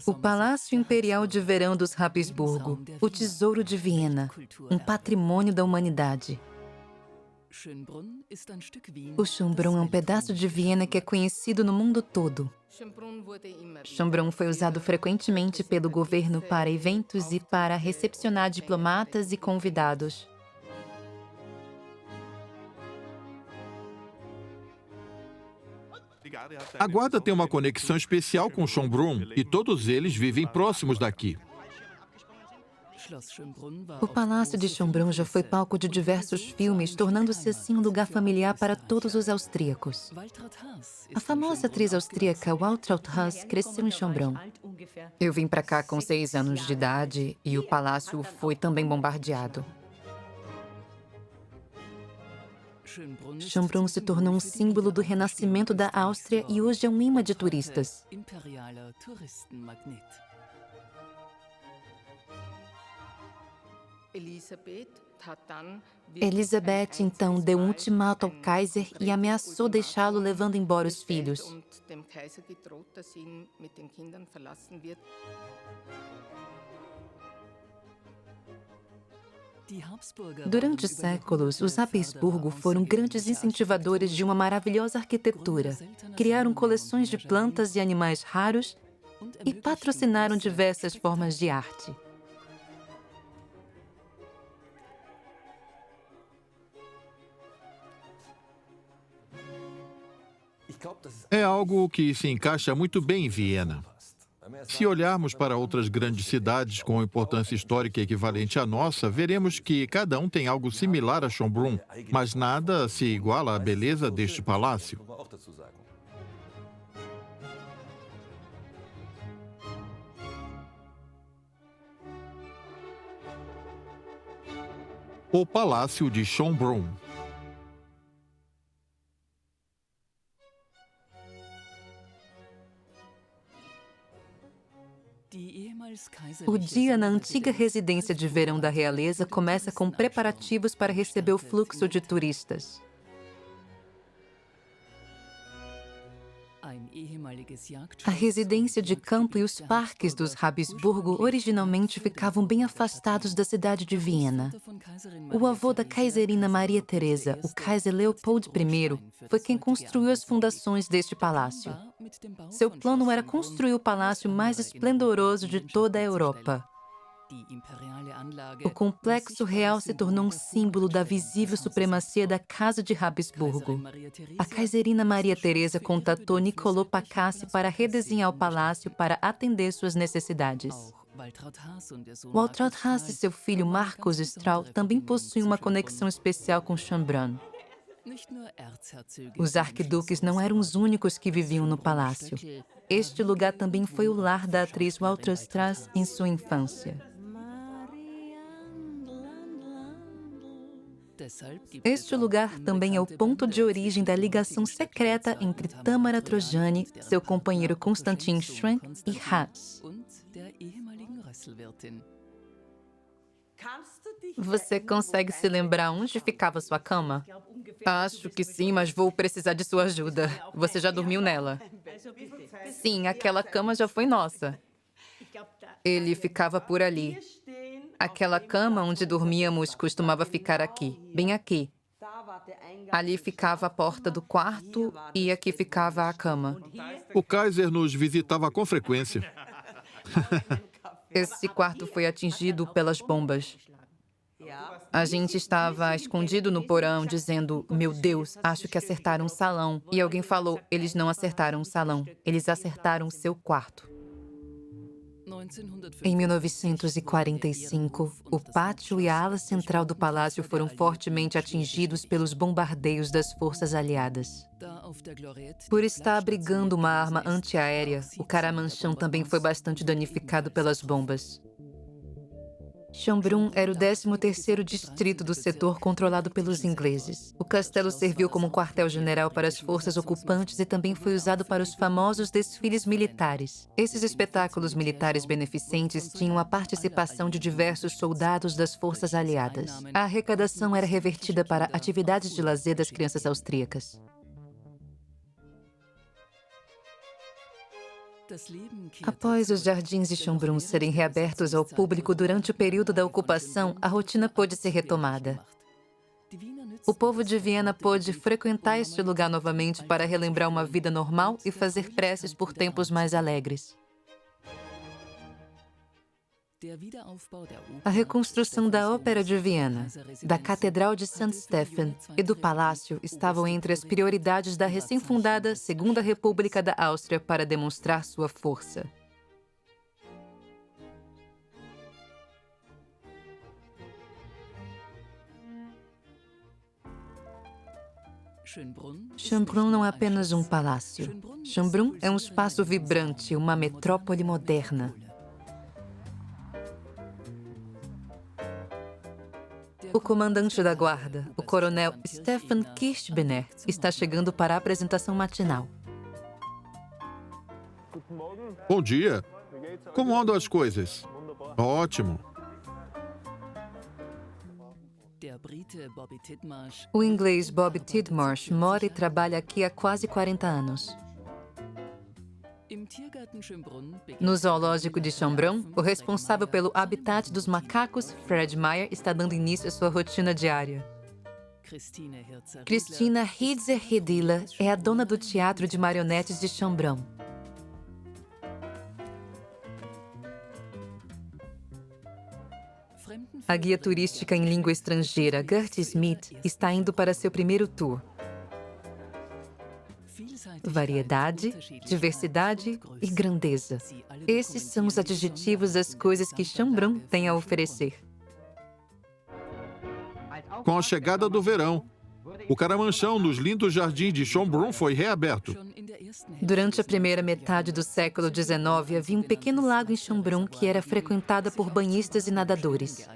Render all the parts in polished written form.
O Palácio Imperial de Verão dos Habsburgo, o Tesouro de Viena, um patrimônio da humanidade. O Schönbrunn é um pedaço de Viena que é conhecido no mundo todo. Schönbrunn foi usado frequentemente pelo governo para eventos e para recepcionar diplomatas e convidados. A guarda tem uma conexão especial com Schönbrunn e todos eles vivem próximos daqui. O Palácio de Schönbrunn já foi palco de diversos filmes, tornando-se assim um lugar familiar para todos os austríacos. A famosa atriz austríaca Waltraud Haas cresceu em Schönbrunn. Eu vim para cá com 6 anos de idade e o palácio foi também bombardeado. Schönbrunn se tornou um símbolo do renascimento da Áustria e hoje é um imã de turistas. Elisabeth, então, deu um ultimato ao Kaiser e ameaçou deixá-lo levando embora os filhos. Durante séculos, os Habsburgo foram grandes incentivadores de uma maravilhosa arquitetura. Criaram coleções de plantas e animais raros e patrocinaram diversas formas de arte. É algo que se encaixa muito bem em Viena. Se olharmos para outras grandes cidades com importância histórica equivalente à nossa, veremos que cada um tem algo similar a Schönbrunn, mas nada se iguala à beleza deste palácio. O Palácio de Schönbrunn. O dia na antiga residência de verão da realeza começa com preparativos para receber o fluxo de turistas. A residência de campo e os parques dos Habsburgo originalmente ficavam bem afastados da cidade de Viena. O avô da Kaiserina Maria Teresa, o Kaiser Leopold I, foi quem construiu as fundações deste palácio. Seu plano era construir o palácio mais esplendoroso de toda a Europa. O complexo real se tornou um símbolo da visível supremacia da Casa de Habsburgo. A Kaiserina Maria Teresa contatou Niccolò Pacassi para redesenhar o palácio para atender suas necessidades. Waltraud Haas e seu filho Marcus Strahl também possuem uma conexão especial com Schönbrunn. Os arquiduques não eram os únicos que viviam no palácio. Este lugar também foi o lar da atriz Waltraud Strass em sua infância. Este lugar também é o ponto de origem da ligação secreta entre Tamara Trojani, seu companheiro Konstantin Schwenk e Haas. Você consegue se lembrar onde ficava sua cama? Acho que sim, mas vou precisar de sua ajuda. Você já dormiu nela? Sim, aquela cama já foi nossa. Ele ficava por ali. Aquela cama onde dormíamos costumava ficar aqui, bem aqui. Ali ficava a porta do quarto e aqui ficava a cama. O Kaiser nos visitava com frequência. Esse quarto foi atingido pelas bombas. A gente estava escondido no porão, dizendo, meu Deus, acho que acertaram um salão. E alguém falou, eles não acertaram um salão, eles acertaram seu quarto. Em 1945, o pátio e a ala central do palácio foram fortemente atingidos pelos bombardeios das forças aliadas. Por estar abrigando uma arma antiaérea, o Caramanchão também foi bastante danificado pelas bombas. Schönbrunn era o 13º distrito do setor controlado pelos ingleses. O castelo serviu como quartel-general para as forças ocupantes e também foi usado para os famosos desfiles militares. Esses espetáculos militares beneficentes tinham a participação de diversos soldados das forças aliadas. A arrecadação era revertida para atividades de lazer das crianças austríacas. Após os jardins de Schönbrunn serem reabertos ao público durante o período da ocupação, a rotina pôde ser retomada. O povo de Viena pôde frequentar este lugar novamente para relembrar uma vida normal e fazer preces por tempos mais alegres. A reconstrução da Ópera de Viena, da Catedral de St. Stephen e do Palácio estavam entre as prioridades da recém-fundada Segunda República da Áustria para demonstrar sua força. Schönbrunn não é apenas um palácio. Schönbrunn é um espaço vibrante, uma metrópole moderna. O comandante da guarda, o coronel Stefan Kirchbeiner, está chegando para a apresentação matinal. Bom dia. Como andam as coisas? Ótimo. O inglês Bob Tidmarsh mora e trabalha aqui há quase 40 anos. No zoológico de Schönbrunn, o responsável pelo habitat dos macacos, Fred Meyer, está dando início à sua rotina diária. Christina Hitzer-Hedilla é a dona do Teatro de Marionetes de Schönbrunn. A guia turística em língua estrangeira, Gertie Smith, está indo para seu primeiro tour. Variedade, diversidade e grandeza. Esses são os adjetivos das coisas que Schönbrunn tem a oferecer. Com a chegada do verão, o caramanchão nos lindos jardins de Schönbrunn foi reaberto. Durante a primeira metade do século XIX, havia um pequeno lago em Schönbrunn que era frequentado por banhistas e nadadores.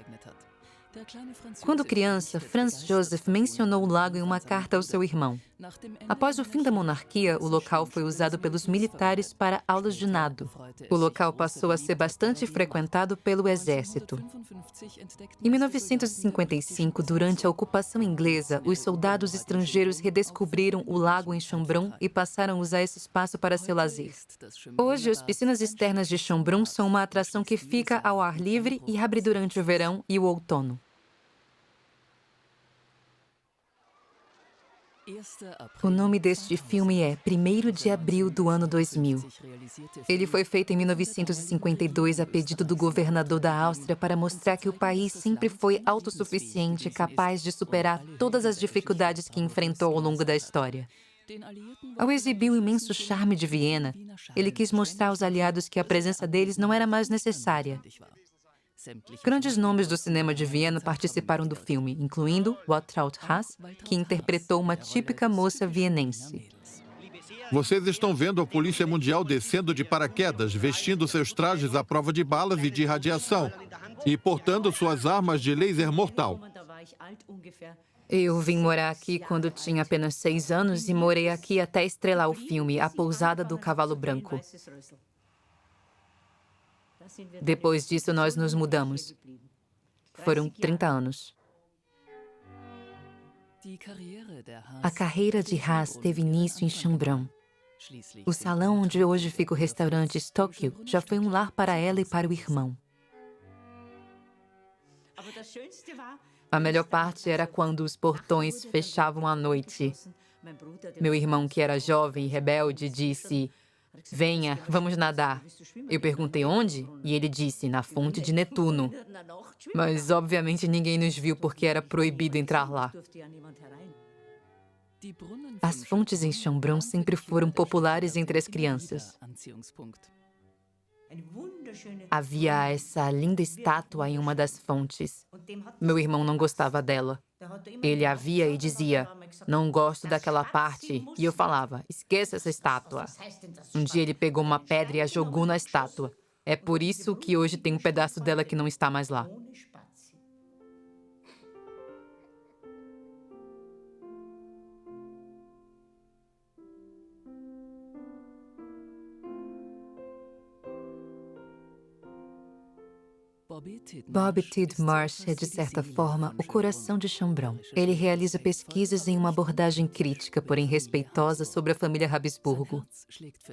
Quando criança, Franz Joseph mencionou o lago em uma carta ao seu irmão. Após o fim da monarquia, o local foi usado pelos militares para aulas de nado. O local passou a ser bastante frequentado pelo exército. Em 1955, durante a ocupação inglesa, os soldados estrangeiros redescobriram o lago em Schönbrunn e passaram a usar esse espaço para seu lazer. Hoje, as piscinas externas de Schönbrunn são uma atração que fica ao ar livre e abre durante o verão e o outono. O nome deste filme é 1º de abril do ano 2000. Ele foi feito em 1952 a pedido do governador da Áustria para mostrar que o país sempre foi autossuficiente e capaz de superar todas as dificuldades que enfrentou ao longo da história. Ao exibir o imenso charme de Viena, ele quis mostrar aos aliados que a presença deles não era mais necessária. Grandes nomes do cinema de Viena participaram do filme, incluindo Waltraud Haas, que interpretou uma típica moça vienense. Vocês estão vendo a Polícia Mundial descendo de paraquedas, vestindo seus trajes à prova de balas e de radiação e portando suas armas de laser mortal. Eu vim morar aqui quando tinha apenas 6 anos e morei aqui até estrelar o filme A Pousada do Cavalo Branco. Depois disso, nós nos mudamos. Foram 30 anos. A carreira de Haas teve início em Schönbrunn. O salão onde hoje fica o restaurante Stockel já foi um lar para ela e para o irmão. A melhor parte era quando os portões fechavam à noite. Meu irmão, que era jovem e rebelde, disse: "Venha, vamos nadar." Eu perguntei onde, e ele disse: "Na fonte de Netuno." Mas, obviamente, ninguém nos viu porque era proibido entrar lá. As fontes em Schönbrunn sempre foram populares entre as crianças. Havia essa linda estátua em uma das fontes. Meu irmão não gostava dela. Ele a via e dizia: "Não gosto daquela parte." E eu falava: "Esqueça essa estátua." Um dia ele pegou uma pedra e a jogou na estátua. É por isso que hoje tem um pedaço dela que não está mais lá. Bob Tidmarsh é, de certa forma, o coração de Schönbrunn. Ele realiza pesquisas em uma abordagem crítica, porém respeitosa, sobre a família Habsburgo.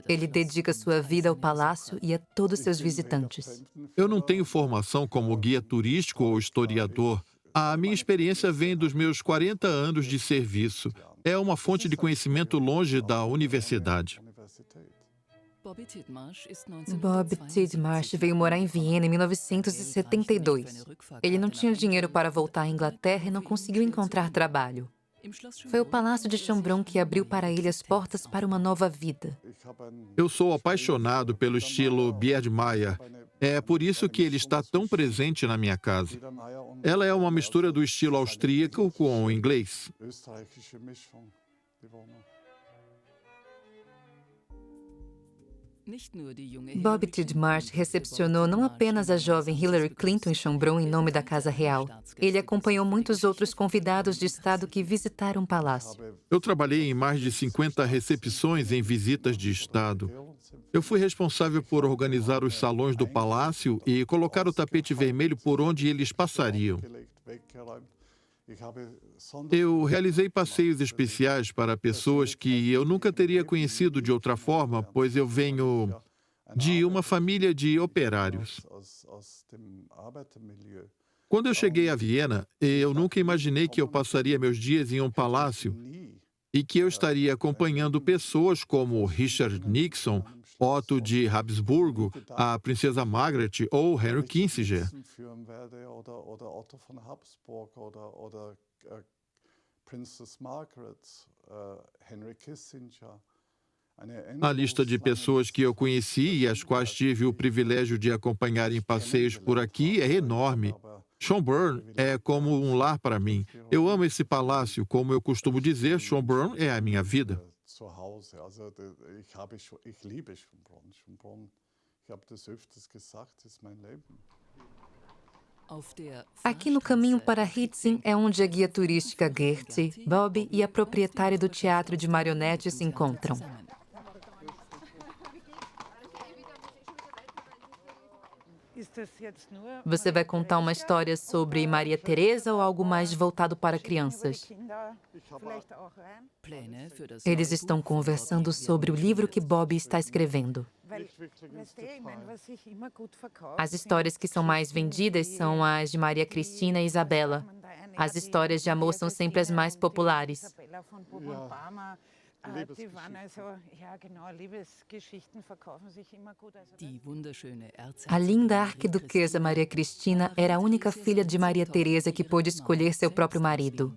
Ele dedica sua vida ao palácio e a todos seus visitantes. Eu não tenho formação como guia turístico ou historiador. A minha experiência vem dos meus 40 anos de serviço. É uma fonte de conhecimento longe da universidade. Bob Tidmarsh veio morar em Viena em 1972. Ele não tinha dinheiro para voltar à Inglaterra e não conseguiu encontrar trabalho. Foi o Palácio de Schönbrunn que abriu para ele as portas para uma nova vida. Eu sou apaixonado pelo estilo Biedermeier. É por isso que ele está tão presente na minha casa. Ela é uma mistura do estilo austríaco com o inglês. Bob Tidmarsh recepcionou não apenas a jovem Hillary Clinton em Schönbrunn em nome da Casa Real. Ele acompanhou muitos outros convidados de Estado que visitaram o palácio. Eu trabalhei em mais de 50 recepções em visitas de Estado. Eu fui responsável por organizar os salões do palácio e colocar o tapete vermelho por onde eles passariam. Eu realizei passeios especiais para pessoas que eu nunca teria conhecido de outra forma, pois eu venho de uma família de operários. Quando eu cheguei a Viena, eu nunca imaginei que eu passaria meus dias em um palácio e que eu estaria acompanhando pessoas como Richard Nixon, Otto de Habsburgo, a princesa Margaret ou Henry Kissinger. A lista de pessoas que eu conheci e as quais tive o privilégio de acompanhar em passeios por aqui é enorme. Schönbrunn é como um lar para mim. Eu amo esse palácio. Como eu costumo dizer, Schönbrunn é a minha vida. Aqui no caminho para Hietzing é onde a guia turística Gertie, Bob e a proprietária do teatro de marionetes se encontram. Você vai contar uma história sobre Maria Teresa ou algo mais voltado para crianças? Eles estão conversando sobre o livro que Bob está escrevendo. As histórias que são mais vendidas são as de Maria Cristina e Isabela. As histórias de amor são sempre as mais populares. A linda arquiduquesa Maria Cristina era a única filha de Maria Teresa que pôde escolher seu próprio marido.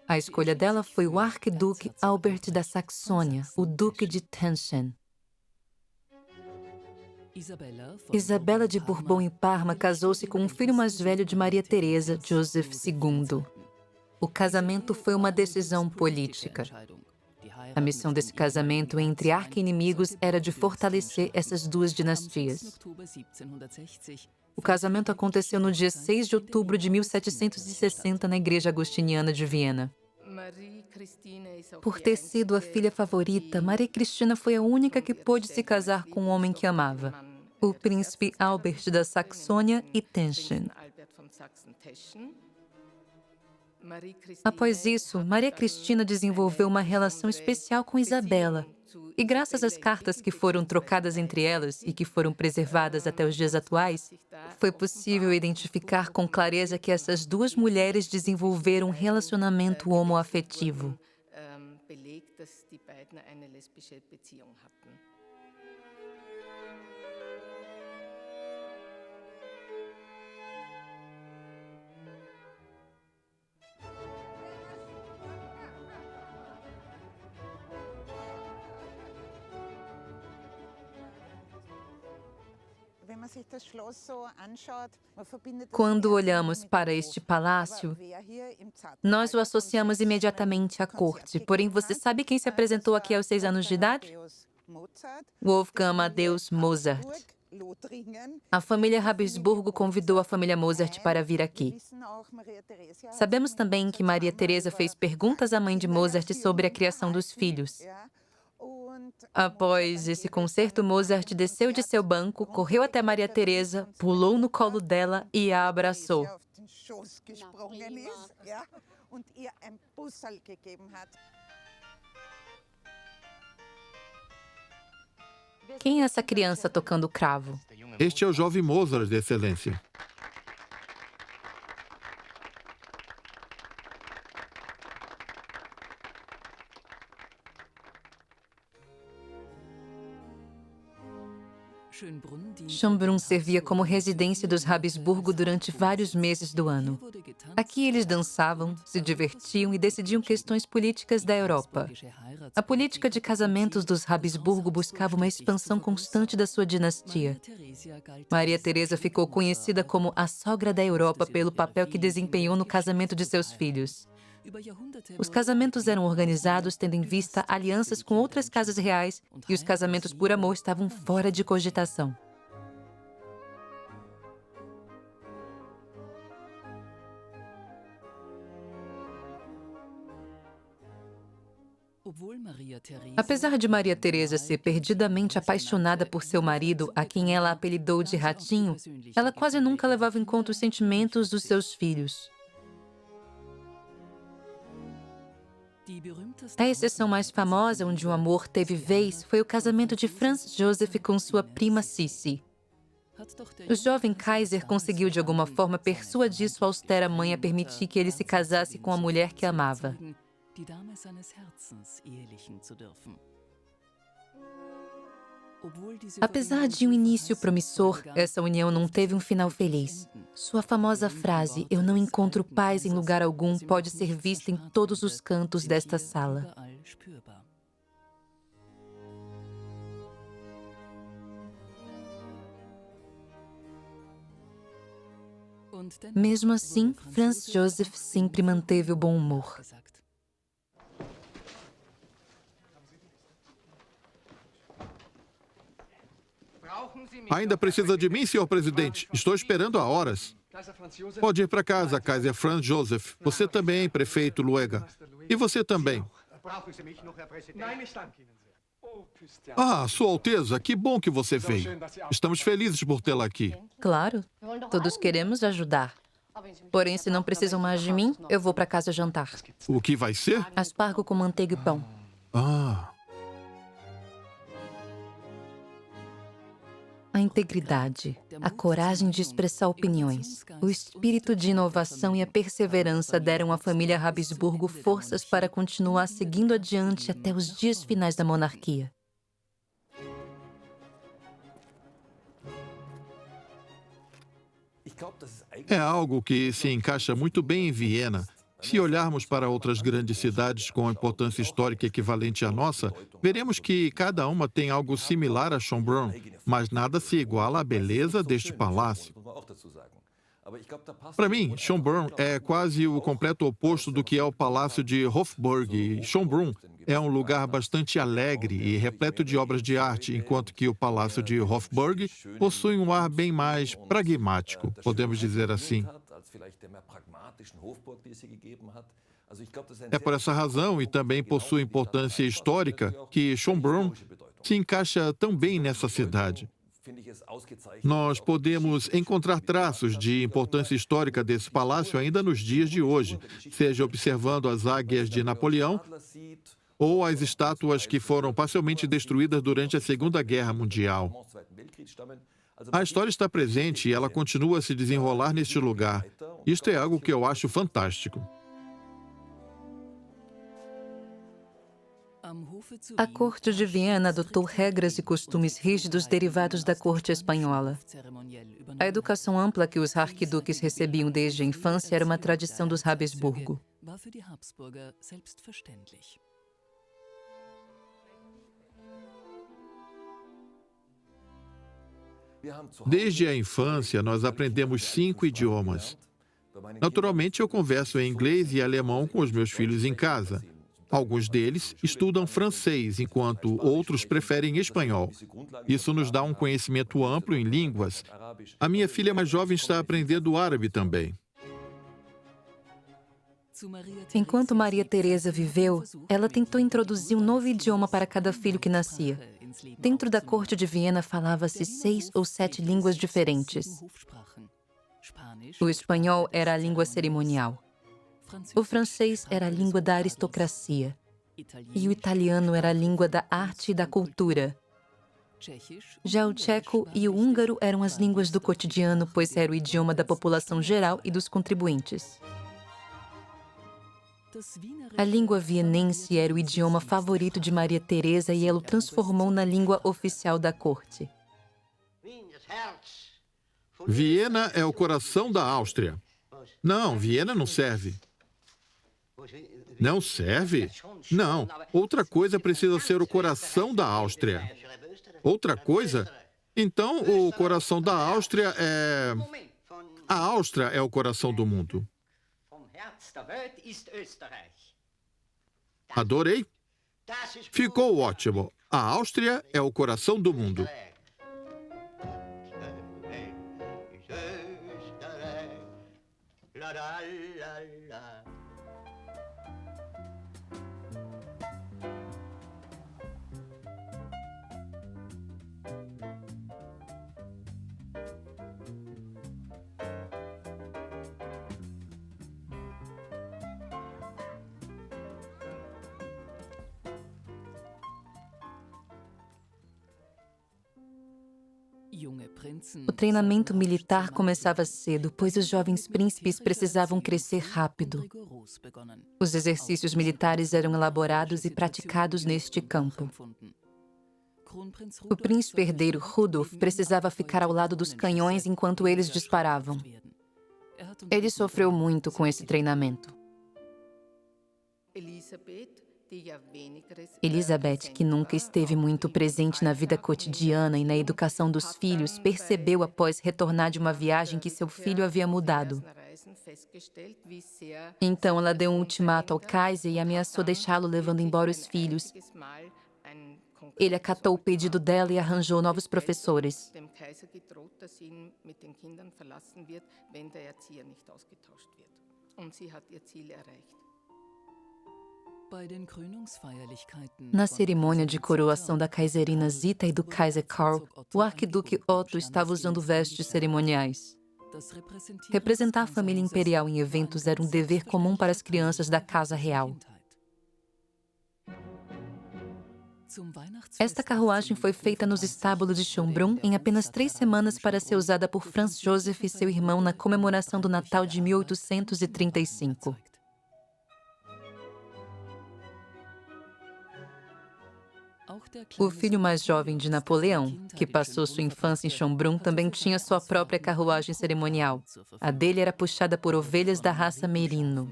A escolha dela foi o arquiduque Albert da Saxônia, o duque de Teschen. Isabela de Bourbon e Parma casou-se com um filho mais velho de Maria Teresa, Joseph II. O casamento foi uma decisão política. A missão desse casamento entre arqui-inimigos era de fortalecer essas duas dinastias. O casamento aconteceu no dia 6 de outubro de 1760 na Igreja Agostiniana de Viena. Por ter sido a filha favorita, Maria Cristina foi a única que pôde se casar com um homem que amava, o príncipe Albert da Saxônia e Teschen. Após isso, Maria Cristina desenvolveu uma relação especial com Isabela. E graças às cartas que foram trocadas entre elas e que foram preservadas até os dias atuais, foi possível identificar com clareza que essas duas mulheres desenvolveram um relacionamento homoafetivo. Quando olhamos para este palácio, nós o associamos imediatamente à corte. Porém, você sabe quem se apresentou aqui aos 6 anos de idade? Wolfgang Amadeus Mozart. A família Habsburgo convidou a família Mozart para vir aqui. Sabemos também que Maria Teresa fez perguntas à mãe de Mozart sobre a criação dos filhos. Após esse concerto, Mozart desceu de seu banco, correu até Maria Teresa, pulou no colo dela e a abraçou. Quem é essa criança tocando cravo? Este é o jovem Mozart, Excelência. Schönbrunn servia como residência dos Habsburgo durante vários meses do ano. Aqui eles dançavam, se divertiam e decidiam questões políticas da Europa. A política de casamentos dos Habsburgo buscava uma expansão constante da sua dinastia. Maria Teresa ficou conhecida como a sogra da Europa pelo papel que desempenhou no casamento de seus filhos. Os casamentos eram organizados tendo em vista alianças com outras casas reais e os casamentos por amor estavam fora de cogitação. Apesar de Maria Teresa ser perdidamente apaixonada por seu marido, a quem ela apelidou de Ratinho, ela quase nunca levava em conta os sentimentos dos seus filhos. A exceção mais famosa onde o amor teve vez foi o casamento de Franz Joseph com sua prima Sissi. O jovem Kaiser conseguiu de alguma forma persuadir sua austera mãe a permitir que ele se casasse com a mulher que amava. Apesar de um início promissor, essa união não teve um final feliz. Sua famosa frase, "Eu não encontro paz em lugar algum", pode ser vista em todos os cantos desta sala. Mesmo assim, Franz Joseph sempre manteve o bom humor. Ainda precisa de mim, senhor presidente? Estou esperando há horas. Pode ir para casa, Kaiser Franz Joseph. Você também, prefeito Luega. E você também. Ah, Sua Alteza, que bom que você veio. Estamos felizes por tê-la aqui. Claro, todos queremos ajudar. Porém, se não precisam mais de mim, eu vou para casa jantar. O que vai ser? Aspargo com manteiga e pão. Ah, A integridade, a coragem de expressar opiniões, o espírito de inovação e a perseverança deram à família Habsburgo forças para continuar seguindo adiante até os dias finais da monarquia. é algo que se encaixa muito bem em Viena. Se olharmos para outras grandes cidades com importância histórica equivalente à nossa, veremos que cada uma tem algo similar a Schönbrunn, mas nada se iguala à beleza deste palácio. Para mim, Schönbrunn é quase o completo oposto do que é o Palácio de Hofburg. E Schönbrunn é um lugar bastante alegre e repleto de obras de arte, enquanto que o Palácio de Hofburg possui um ar bem mais pragmático, podemos dizer assim. É por essa razão, e também por sua importância histórica, que Schönbrunn se encaixa tão bem nessa cidade. Nós podemos encontrar traços de importância histórica desse palácio ainda nos dias de hoje, seja observando as águias de Napoleão ou as estátuas que foram parcialmente destruídas durante a Segunda Guerra Mundial. A história está presente e ela continua a se desenrolar neste lugar. Isto é algo que eu acho fantástico. A corte de Viena adotou regras e costumes rígidos derivados da corte espanhola. A educação ampla que os arquiduques recebiam desde a infância era uma tradição dos Habsburgo. Desde a infância, nós aprendemos 5 idiomas. Naturalmente, eu converso em inglês e alemão com os meus filhos em casa. Alguns deles estudam francês, enquanto outros preferem espanhol. Isso nos dá um conhecimento amplo em línguas. A minha filha mais jovem está aprendendo árabe também. Enquanto Maria Teresa viveu, ela tentou introduzir um novo idioma para cada filho que nascia. Dentro da corte de Viena falava-se 6 ou 7 línguas diferentes. O espanhol era a língua cerimonial. O francês era a língua da aristocracia. E o italiano era a língua da arte e da cultura. Já o tcheco e o húngaro eram as línguas do cotidiano, pois era o idioma da população geral e dos contribuintes. A língua vienense era o idioma favorito de Maria Teresa e ela o transformou na língua oficial da corte. Viena é o coração da Áustria. Não, Viena não serve. Não serve? Não. Outra coisa precisa ser o coração da Áustria. Outra coisa? Então, o coração da Áustria é... A Áustria é o coração do mundo. Adorei. Ficou ótimo. A Áustria é o coração do mundo. O treinamento militar começava cedo, pois os jovens príncipes precisavam crescer rápido. Os exercícios militares eram elaborados e praticados neste campo. O príncipe herdeiro Rudolf precisava ficar ao lado dos canhões enquanto eles disparavam. Ele sofreu muito com esse treinamento. Elizabeth, que nunca esteve muito presente na vida cotidiana e na educação dos filhos, percebeu após retornar de uma viagem que seu filho havia mudado. Então ela deu um ultimato ao Kaiser e ameaçou deixá-lo levando embora os filhos. Ele acatou o pedido dela e arranjou novos professores. Na cerimônia de coroação da Kaiserina Zita e do Kaiser Karl, o arquiduque Otto estava usando vestes cerimoniais. Representar a família imperial em eventos era um dever comum para as crianças da Casa Real. Esta carruagem foi feita nos estábulos de Schönbrunn em apenas 3 semanas para ser usada por Franz Joseph e seu irmão na comemoração do Natal de 1835. O filho mais jovem de Napoleão, que passou sua infância em Schönbrunn, também tinha sua própria carruagem cerimonial. A dele era puxada por ovelhas da raça Merino.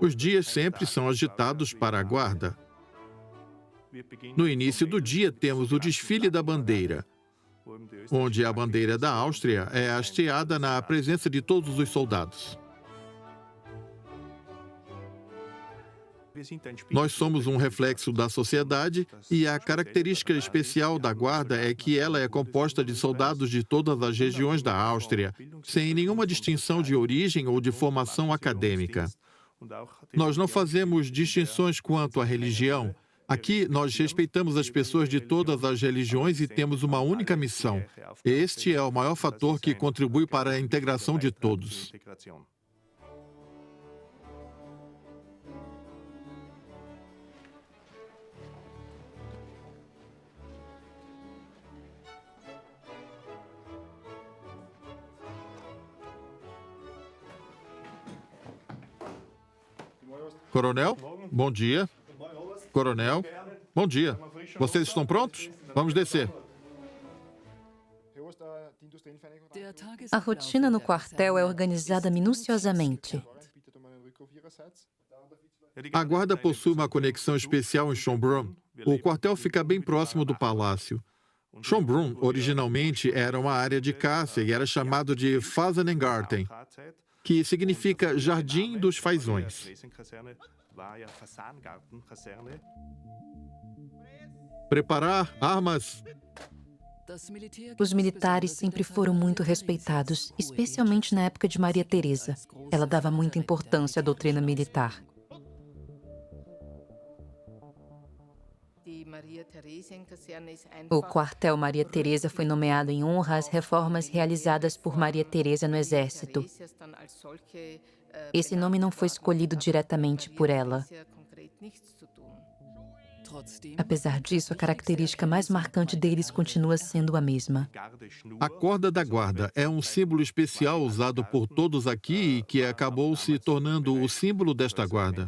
Os dias sempre são agitados para a guarda. No início do dia, temos o desfile da bandeira, onde a bandeira da Áustria é hasteada na presença de todos os soldados. Nós somos um reflexo da sociedade e a característica especial da guarda é que ela é composta de soldados de todas as regiões da Áustria, sem nenhuma distinção de origem ou de formação acadêmica. Nós não fazemos distinções quanto à religião. Aqui, nós respeitamos as pessoas de todas as religiões e temos uma única missão. Este é o maior fator que contribui para a integração de todos. Coronel, bom dia. Coronel, bom dia. Vocês estão prontos? Vamos descer. A rotina no quartel é organizada minuciosamente. A guarda possui uma conexão especial em Schönbrunn. O quartel fica bem próximo do palácio. Schönbrunn, originalmente, era uma área de caça e era chamado de Fasanengarten, que significa Jardim dos Fazões. Preparar armas. Os militares sempre foram muito respeitados, especialmente na época de Maria Teresa. Ela dava muita importância à doutrina militar. O quartel Maria Teresa foi nomeado em honra às reformas realizadas por Maria Teresa no exército. Esse nome não foi escolhido diretamente por ela. Apesar disso, a característica mais marcante deles continua sendo a mesma. A corda da guarda é um símbolo especial usado por todos aqui e que acabou se tornando o símbolo desta guarda.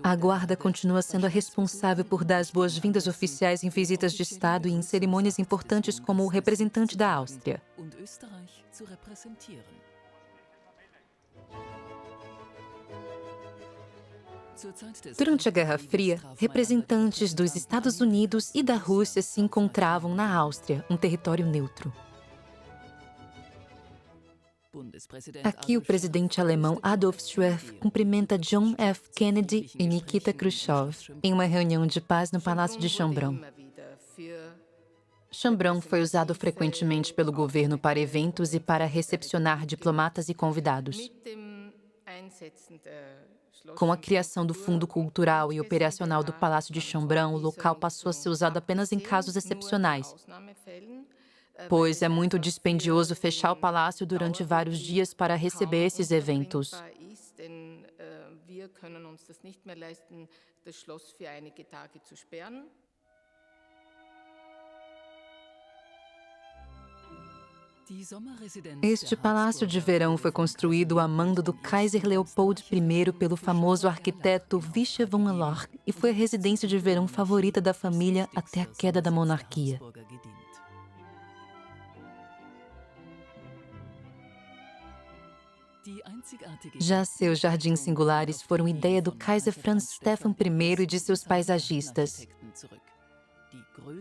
A guarda continua sendo a responsável por dar as boas-vindas oficiais em visitas de Estado e em cerimônias importantes como o representante da Áustria. Durante a Guerra Fria, representantes dos Estados Unidos e da Rússia se encontravam na Áustria, um território neutro. Aqui, o presidente alemão Adolf Schroeff cumprimenta John F. Kennedy e Nikita Khrushchev em uma reunião de paz no Palácio de Schönbrunn. Schönbrunn foi usado frequentemente pelo governo para eventos e para recepcionar diplomatas e convidados. Com a criação do Fundo Cultural e Operacional do Palácio de Schönbrunn, o local passou a ser usado apenas em casos excepcionais, pois é muito dispendioso fechar o palácio durante vários dias para receber esses eventos. Este palácio de verão foi construído a mando do Kaiser Leopold I pelo famoso arquiteto Wischer von Lorch e foi a residência de verão favorita da família até a queda da monarquia. Já seus jardins singulares foram ideia do Kaiser Franz Stephan I e de seus paisagistas.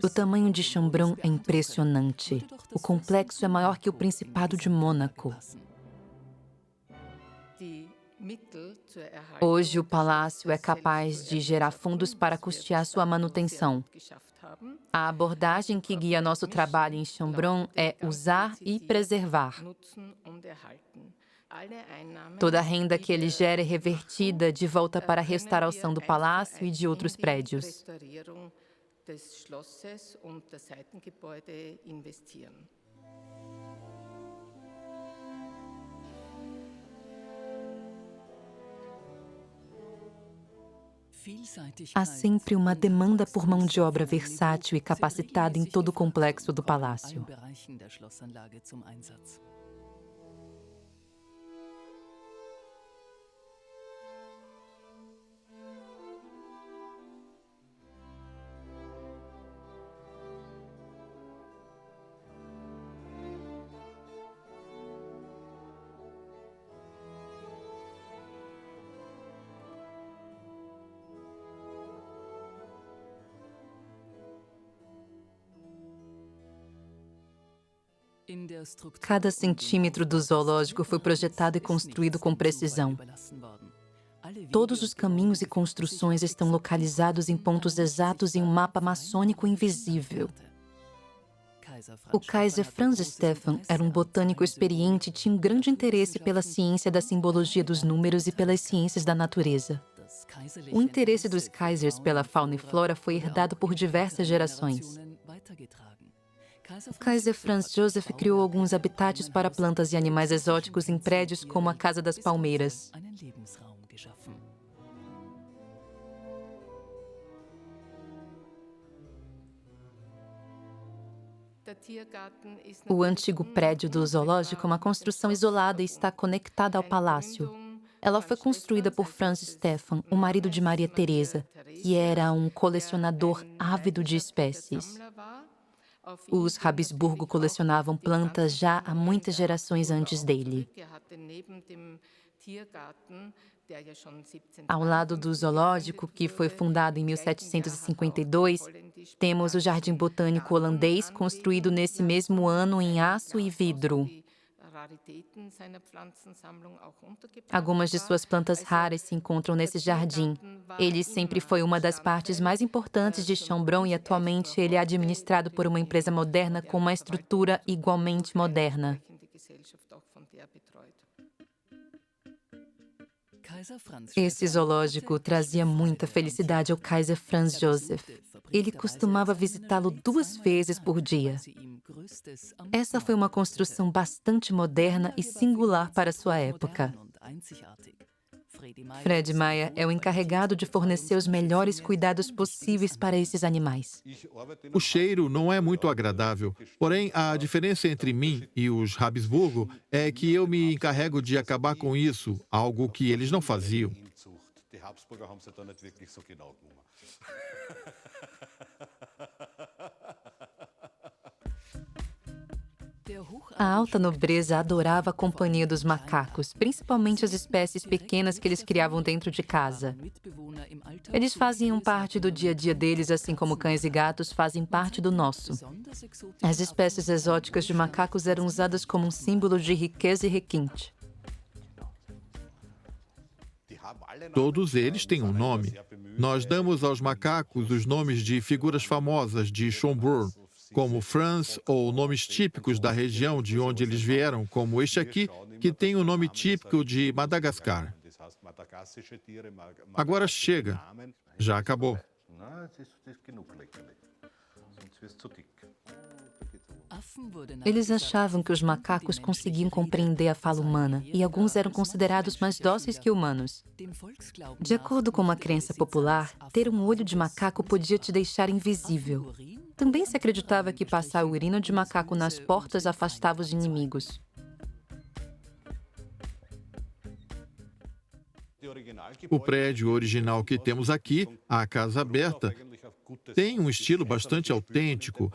O tamanho de Schönbrunn é impressionante. O complexo é maior que o Principado de Mônaco. Hoje, o palácio é capaz de gerar fundos para custear sua manutenção. A abordagem que guia nosso trabalho em Schönbrunn é usar e preservar. Toda a renda que ele gera é revertida de volta para a restauração do palácio e de outros prédios. Há sempre uma demanda por mão de obra versátil e capacitada em todo o complexo do palácio. Cada centímetro do zoológico foi projetado e construído com precisão. Todos os caminhos e construções estão localizados em pontos exatos em um mapa maçônico invisível. O Kaiser Franz Stephan era um botânico experiente e tinha um grande interesse pela ciência da simbologia dos números e pelas ciências da natureza. O interesse dos Kaisers pela fauna e flora foi herdado por diversas gerações. O Kaiser Franz Joseph criou alguns habitats para plantas e animais exóticos em prédios como a Casa das Palmeiras. O antigo prédio do zoológico é uma construção isolada e está conectada ao palácio. Ela foi construída por Franz Stephan, o marido de Maria Teresa, que era um colecionador ávido de espécies. Os Habsburgo colecionavam plantas já há muitas gerações antes dele. Ao lado do zoológico, que foi fundado em 1752, temos o Jardim Botânico Holandês, construído nesse mesmo ano em aço e vidro. Algumas de suas plantas raras se encontram nesse jardim. Ele sempre foi uma das partes mais importantes de Schönbrunn e atualmente ele é administrado por uma empresa moderna com uma estrutura igualmente moderna. Esse zoológico trazia muita felicidade ao Kaiser Franz Joseph. Ele costumava visitá-lo 2 vezes por dia. Essa foi uma construção bastante moderna e singular para sua época. Fred Meyer é o encarregado de fornecer os melhores cuidados possíveis para esses animais. O cheiro não é muito agradável, porém a diferença entre mim e os Habsburgo é que eu me encarrego de acabar com isso, algo que eles não faziam. A alta nobreza adorava a companhia dos macacos, principalmente as espécies pequenas que eles criavam dentro de casa. Eles faziam parte do dia a dia deles, assim como cães e gatos fazem parte do nosso. As espécies exóticas de macacos eram usadas como um símbolo de riqueza e requinte. Todos eles têm um nome. Nós damos aos macacos os nomes de figuras famosas de Schönbrunn, como Franz, ou nomes típicos da região de onde eles vieram, como este aqui, que tem o nome típico de Madagascar. Agora chega. Já acabou. Eles achavam que os macacos conseguiam compreender a fala humana e alguns eram considerados mais dóceis que humanos. De acordo com uma crença popular, ter um olho de macaco podia te deixar invisível. Também se acreditava que passar a urina de macaco nas portas afastava os inimigos. O prédio original que temos aqui, a Casa Aberta, tem um estilo bastante autêntico.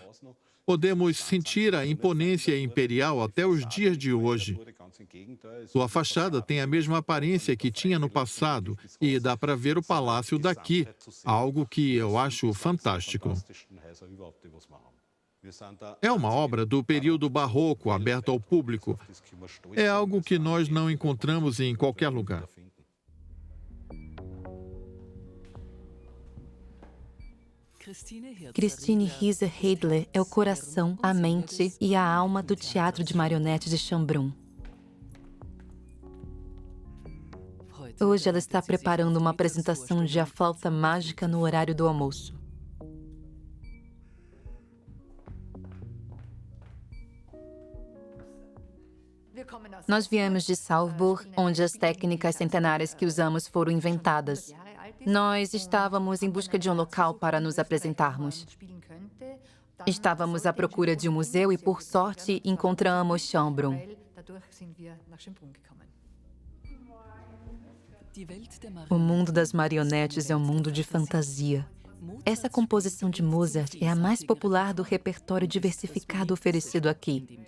Podemos sentir a imponência imperial até os dias de hoje. Sua fachada tem a mesma aparência que tinha no passado e dá para ver o palácio daqui, algo que eu acho fantástico. É uma obra do período barroco, aberta ao público. É algo que nós não encontramos em qualquer lugar. Christine Rieser Heidler é o coração, a mente e a alma do teatro de marionetes de Schönbrunn. Hoje ela está preparando uma apresentação de A Flauta Mágica no horário do almoço. Nós viemos de Salzburg, onde as técnicas centenárias que usamos foram inventadas. Nós estávamos em busca de um local para nos apresentarmos. Estávamos à procura de um museu e, por sorte, encontramos Schönbrunn. O mundo das marionetes é um mundo de fantasia. Essa composição de Mozart é a mais popular do repertório diversificado oferecido aqui.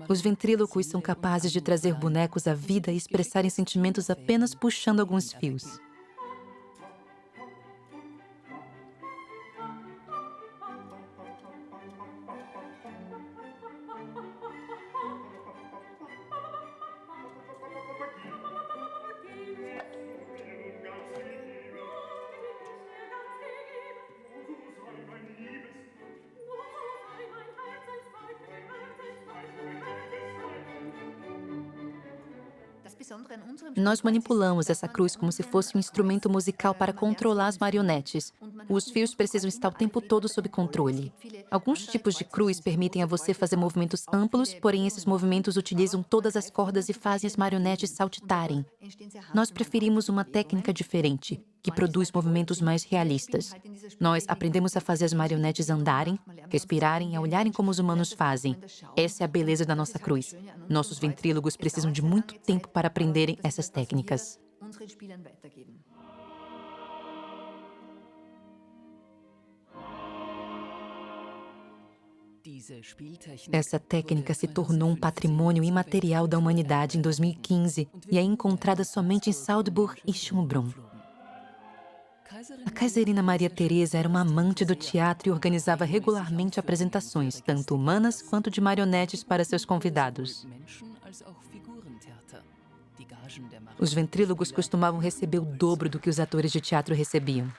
Os ventrílocos são capazes de trazer bonecos à vida e expressarem sentimentos apenas puxando alguns fios. Nós manipulamos essa cruz como se fosse um instrumento musical para controlar as marionetes. Os fios precisam estar o tempo todo sob controle. Alguns tipos de cruz permitem a você fazer movimentos amplos, porém esses movimentos utilizam todas as cordas e fazem as marionetes saltitarem. Nós preferimos uma técnica diferente, que produz movimentos mais realistas. Nós aprendemos a fazer as marionetes andarem, respirarem e a olharem como os humanos fazem. Essa é a beleza da nossa cruz. Nossos ventrílogos precisam de muito tempo para aprenderem essas técnicas. Essa técnica se tornou um patrimônio imaterial da humanidade em 2015 e é encontrada somente em Salzburg e Schönbrunn. A Kaisarina Maria Teresa era uma amante do teatro e organizava regularmente apresentações, tanto humanas quanto de marionetes, para seus convidados. Os ventrílogos costumavam receber o dobro do que os atores de teatro recebiam.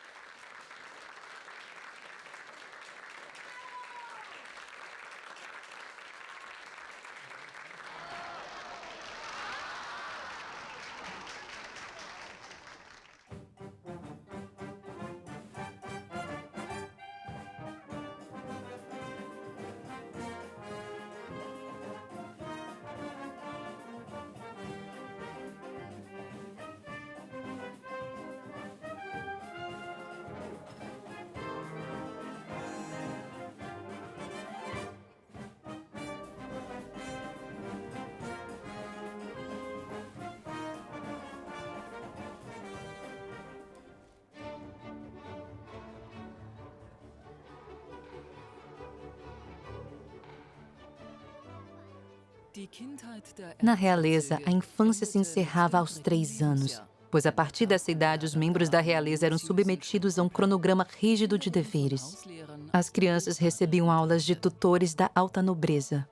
Na realeza, a infância se encerrava aos 3 anos, pois a partir dessa idade os membros da realeza eram submetidos a um cronograma rígido de deveres. As crianças recebiam aulas de tutores da alta nobreza.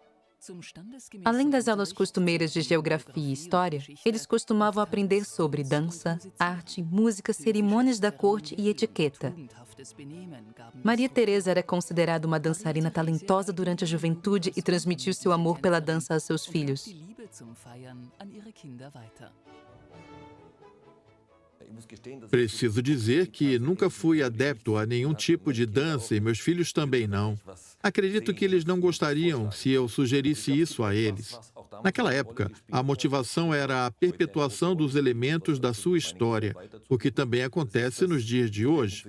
Além das aulas costumeiras de geografia e história, eles costumavam aprender sobre dança, arte, música, cerimônias da corte e etiqueta. Maria Teresa era considerada uma dançarina talentosa durante a juventude e transmitiu seu amor pela dança a seus filhos. Preciso dizer que nunca fui adepto a nenhum tipo de dança e meus filhos também não. Acredito que eles não gostariam se eu sugerisse isso a eles. Naquela época, a motivação era a perpetuação dos elementos da sua história, o que também acontece nos dias de hoje.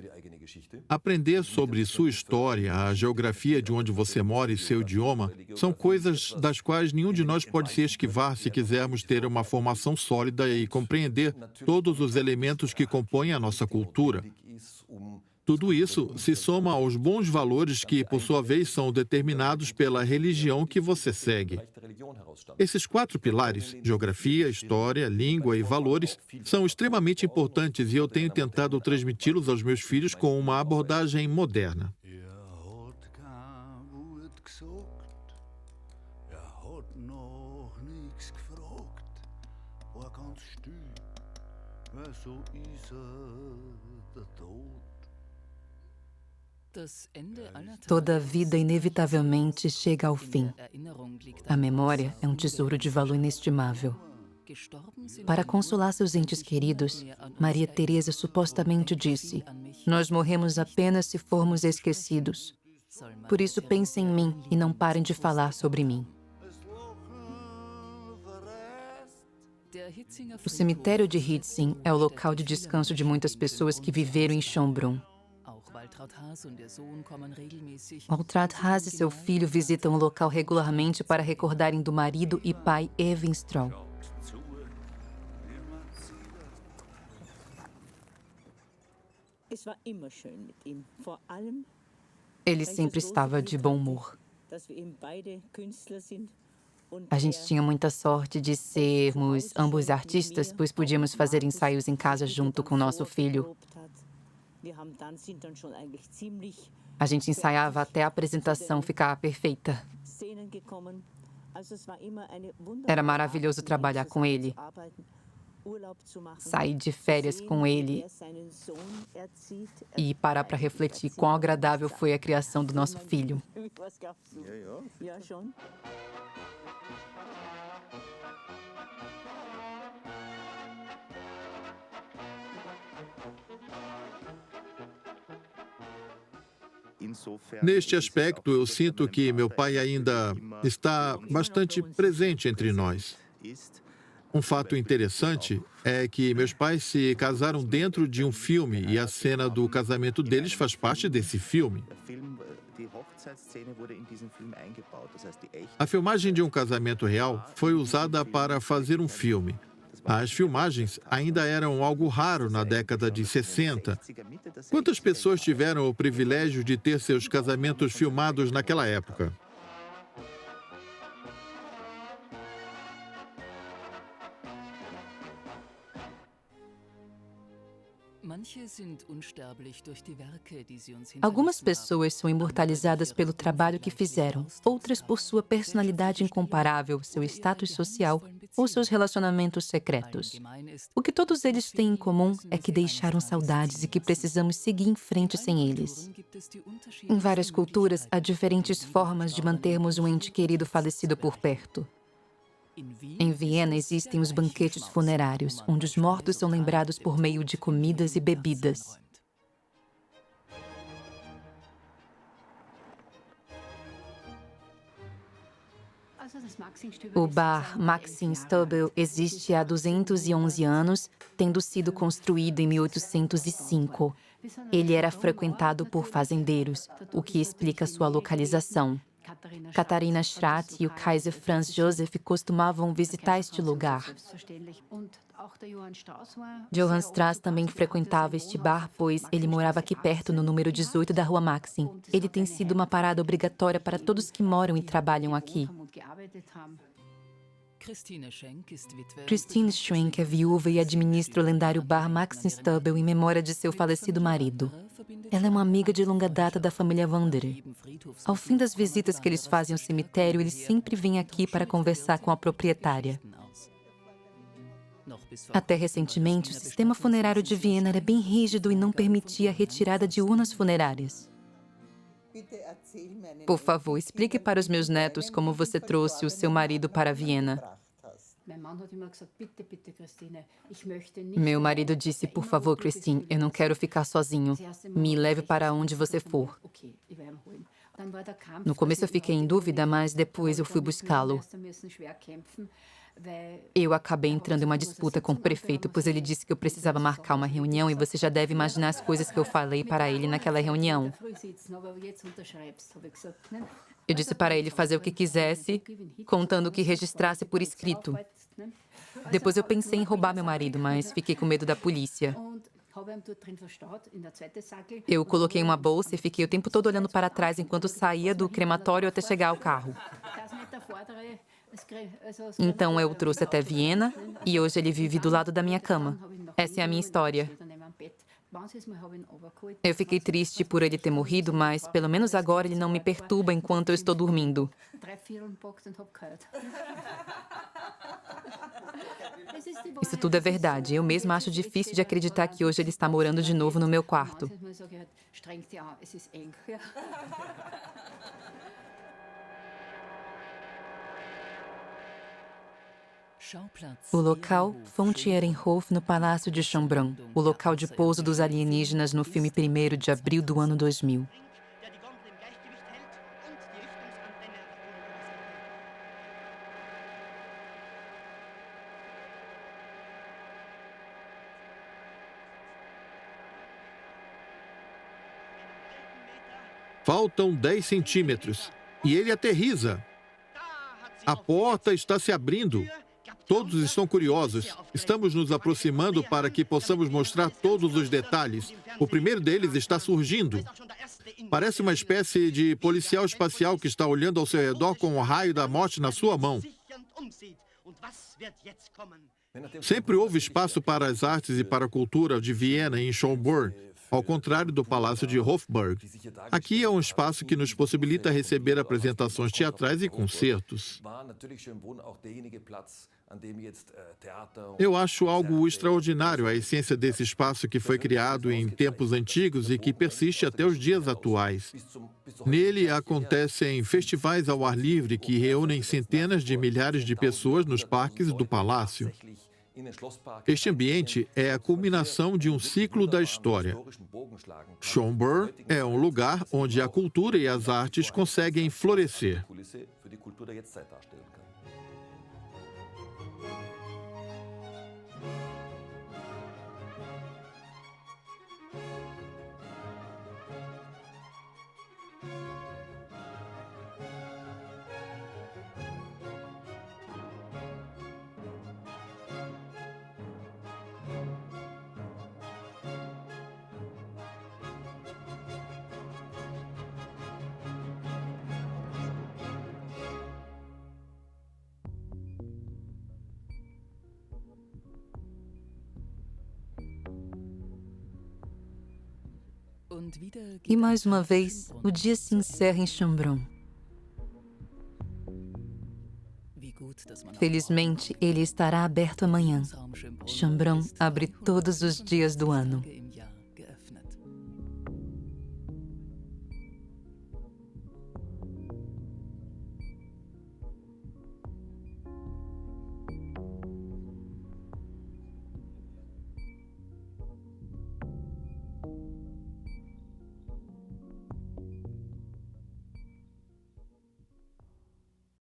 Aprender sobre sua história, a geografia de onde você mora e seu idioma, são coisas das quais nenhum de nós pode se esquivar se quisermos ter uma formação sólida e compreender todos os elementos que compõem a nossa cultura. Tudo isso se soma aos bons valores que, por sua vez, são determinados pela religião que você segue. Esses 4 pilares, geografia, história, língua e valores, são extremamente importantes e eu tenho tentado transmiti-los aos meus filhos com uma abordagem moderna. Toda vida inevitavelmente chega ao fim. A memória é um tesouro de valor inestimável. Para consolar seus entes queridos, Maria Teresa supostamente disse: "Nós morremos apenas se formos esquecidos. Por isso pensem em mim e não parem de falar sobre mim." O cemitério de Hietzing é o local de descanso de muitas pessoas que viveram em Schönbrunn. Waltraud Haas e seu filho visitam o local regularmente para recordarem do marido e pai Erwin Stroll. Ele sempre estava de bom humor. A gente tinha muita sorte de sermos ambos artistas, pois podíamos fazer ensaios em casa junto com nosso filho. A gente ensaiava até a apresentação ficar perfeita. Era maravilhoso trabalhar com ele. Sair de férias com ele e parar para refletir quão agradável foi a criação do nosso filho. Neste aspecto, eu sinto que meu pai ainda está bastante presente entre nós. Um fato interessante é que meus pais se casaram dentro de um filme e a cena do casamento deles faz parte desse filme. A filmagem de um casamento real foi usada para fazer um filme. As filmagens ainda eram algo raro na década de 60. Quantas pessoas tiveram o privilégio de ter seus casamentos filmados naquela época? Algumas pessoas são imortalizadas pelo trabalho que fizeram, outras por sua personalidade incomparável, seu status social ou seus relacionamentos secretos. O que todos eles têm em comum é que deixaram saudades e que precisamos seguir em frente sem eles. Em várias culturas, há diferentes formas de mantermos um ente querido falecido por perto. Em Viena existem os banquetes funerários, onde os mortos são lembrados por meio de comidas e bebidas. O bar Maxim Stubel existe há 211 anos, tendo sido construído em 1805. Ele era frequentado por fazendeiros, o que explica sua localização. Katharina Schratt e o Kaiser Franz Joseph costumavam visitar este lugar. Johann Strauss também frequentava este bar, pois ele morava aqui perto, no número 18 da Rua Maxim. Ele tem sido uma parada obrigatória para todos que moram e trabalham aqui. Christine Schwenk é viúva e administra o lendário bar Maxim Stubel em memória de seu falecido marido. Ela é uma amiga de longa data da família Wanderer. Ao fim das visitas que eles fazem ao cemitério, eles sempre vêm aqui para conversar com a proprietária. Até recentemente, o sistema funerário de Viena era bem rígido e não permitia a retirada de urnas funerárias. Por favor, explique para os meus netos como você trouxe o seu marido para Viena. Meu marido disse, por favor, Christine, eu não quero ficar sozinho. Me leve para onde você for. No começo eu fiquei em dúvida, mas depois eu fui buscá-lo. Eu acabei entrando em uma disputa com o prefeito, pois ele disse que eu precisava marcar uma reunião e você já deve imaginar as coisas que eu falei para ele naquela reunião. Eu disse para ele fazer o que quisesse, contando que registrasse por escrito. Depois eu pensei em roubar meu marido, mas fiquei com medo da polícia. Eu coloquei uma bolsa e fiquei o tempo todo olhando para trás enquanto saía do crematório até chegar ao carro. Então eu o trouxe até Viena e hoje ele vive do lado da minha cama. Essa é a minha história. Eu fiquei triste por ele ter morrido, mas pelo menos agora ele não me perturba enquanto eu estou dormindo. Isso tudo é verdade. Eu mesma acho difícil de acreditar que hoje ele está morando de novo no meu quarto. O local, Fonte Ehrenhof, no Palácio de Schönbrunn, o local de pouso dos alienígenas no filme 1º de abril do ano 2000. Faltam 10 centímetros e ele aterriza. A porta está se abrindo. Todos estão curiosos. Estamos nos aproximando para que possamos mostrar todos os detalhes. O primeiro deles está surgindo. Parece uma espécie de policial espacial que está olhando ao seu redor com o raio da morte na sua mão. Sempre houve espaço para as artes e para a cultura de Viena em Schönbrunn, ao contrário do Palácio de Hofburg. Aqui é um espaço que nos possibilita receber apresentações teatrais e concertos. Eu acho algo extraordinário a essência desse espaço que foi criado em tempos antigos e que persiste até os dias atuais. Nele acontecem festivais ao ar livre que reúnem centenas de milhares de pessoas nos parques do palácio. Este ambiente é a culminação de um ciclo da história. Schönbrunn é um lugar onde a cultura e as artes conseguem florescer. E mais uma vez, o dia se encerra em Chambron. Felizmente, ele estará aberto amanhã. Chambron abre todos os dias do ano.